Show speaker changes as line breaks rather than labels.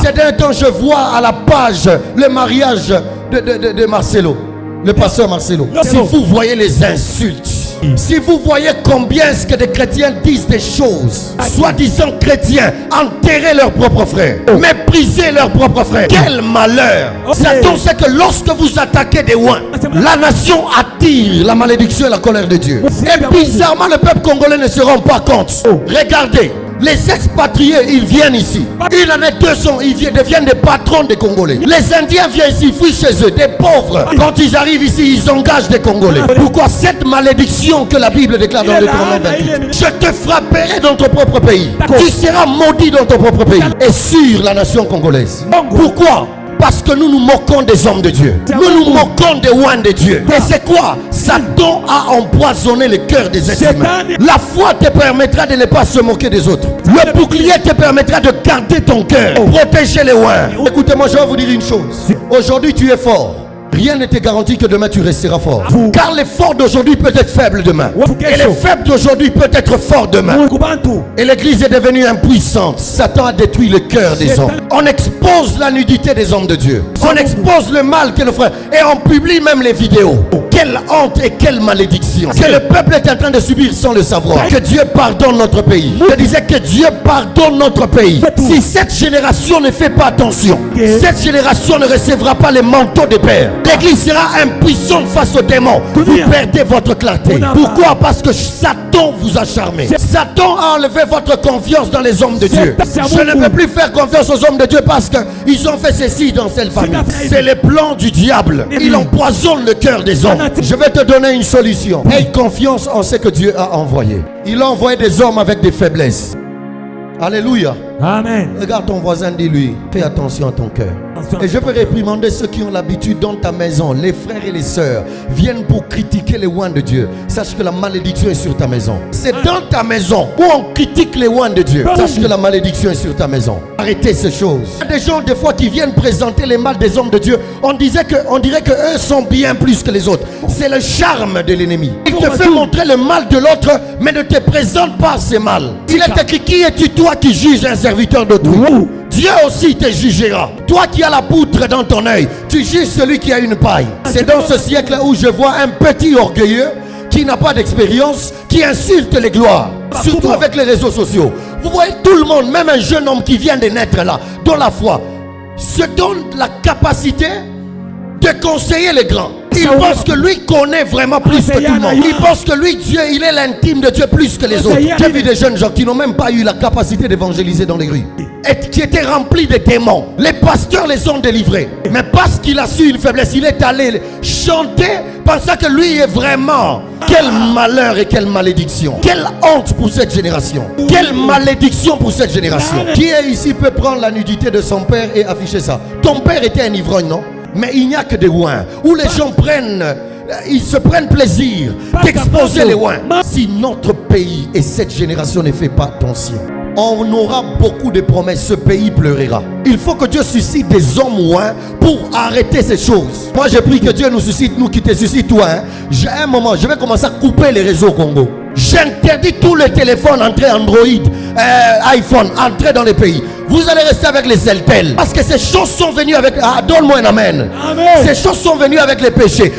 Ces derniers temps, je vois à la page le mariage de Marcelo, le pasteur Marcelo. Si vous voyez les insultes, si vous voyez combien est-ce que des chrétiens disent des choses, soi-disant chrétiens, enterrer leurs propres frères, mépriser leurs propres frères, quel malheur. Satan sait que lorsque vous attaquez des oins, la nation attire la malédiction et la colère de Dieu. Et bizarrement, le peuple congolais ne se rend pas compte. Regardez, les expatriés, ils viennent ici. Une année, 200, ils deviennent des patrons des Congolais. Les Indiens viennent ici, fuient chez eux, des pauvres. Quand ils arrivent ici, ils engagent des Congolais. Pourquoi cette malédiction que la Bible déclare dans Deutéronome 28? Je te frapperai dans ton propre pays. Tu seras maudit dans ton propre pays. Et sur la nation congolaise. Pourquoi? Parce que nous nous moquons des hommes de Dieu. Nous nous moquons des oins de Dieu. Et c'est quoi? Satan a empoisonné le cœur des êtres humains. La foi te permettra de ne pas se moquer des autres. Le bouclier te permettra de garder ton cœur. Protéger les oins. Écoutez-moi, je vais vous dire une chose. Aujourd'hui, tu es fort. Rien ne te garantit que demain tu resteras fort. Car les forts d'aujourd'hui peut être faibles demain. Et les faibles d'aujourd'hui peut être forts demain. Et l'église est devenue impuissante. Satan a détruit le cœur des hommes. On expose la nudité des hommes de Dieu. On expose le mal que nos frères. Et on publie même les vidéos. Quelle honte et quelle malédiction que le peuple est en train de subir sans le savoir. Que Dieu pardonne notre pays. Je disais que Dieu pardonne notre pays. Si cette génération ne fait pas attention, cette génération ne recevra pas les manteaux des pères. L'église sera impuissante face aux démons. Vous perdez votre clarté. Pourquoi? Parce que Satan vous a charmé. Satan a enlevé votre confiance dans les hommes de Dieu. Je ne peux plus faire confiance aux hommes de Dieu parce qu'ils ont fait ceci dans cette famille. C'est le plan du diable. Il empoisonne le cœur des hommes. Je vais te donner une solution. Aie confiance en ce que Dieu a envoyé. Il a envoyé des hommes avec des faiblesses. Alléluia.
Amen.
Regarde ton voisin, dis-lui, fais attention à ton cœur. Et je veux réprimander ceux qui ont l'habitude dans ta maison, les frères et les sœurs, viennent pour critiquer les oins de Dieu. Sache que la malédiction est sur ta maison. C'est dans ta maison où on critique les oins de Dieu. Sache que la malédiction est sur ta maison. Arrêtez ces choses. Il y a des gens des fois qui viennent présenter les mal des hommes de Dieu. On dirait que eux sont bien plus que les autres. C'est le charme de l'ennemi. Il te fait montrer le mal de l'autre, mais ne te présente pas ces mal. Il est écrit, qui es-tu toi qui juges un serviteur d'autrui? Dieu aussi te jugera. Toi qui as la poutre dans ton œil, tu juges celui qui a une paille. C'est dans ce siècle où je vois un petit orgueilleux qui n'a pas d'expérience, qui insulte les gloires, surtout avec les réseaux sociaux. Vous voyez tout le monde, même un jeune homme qui vient de naître là, dont la foi se donne la capacité de conseiller les grands. Il pense que lui connaît vraiment plus que tout le monde. Il pense que lui, Dieu, il est l'intime de Dieu plus que les autres. J'ai vu des jeunes gens qui n'ont même pas eu la capacité d'évangéliser dans les rues. Et qui étaient remplis de démons. Les pasteurs les ont délivrés. Mais parce qu'il a su une faiblesse, il est allé chanter pensant que lui est vraiment. Quel malheur et quelle malédiction. Quelle honte pour cette génération. Quelle malédiction pour cette génération. Qui est ici peut prendre la nudité de son père et afficher ça? Ton père était un ivrogne, non? Mais il n'y a que des ouins où les gens ils se prennent plaisir d'exposer les ouins. Si notre pays et cette génération ne fait pas attention, on aura beaucoup de promesses, ce pays pleurera. Il faut que Dieu suscite des hommes ouins pour arrêter ces choses. Moi j'ai pris que Dieu nous suscite, nous qui te suscite toi. J'ai un moment, je vais commencer à couper les réseaux au Congo. J'interdis tous les téléphones entrés Android, iPhone, entrer dans les pays. Vous allez rester avec les Zeltel. Parce que ces choses sont venues avec... donne-moi un amen. Ces choses sont venues avec les péchés.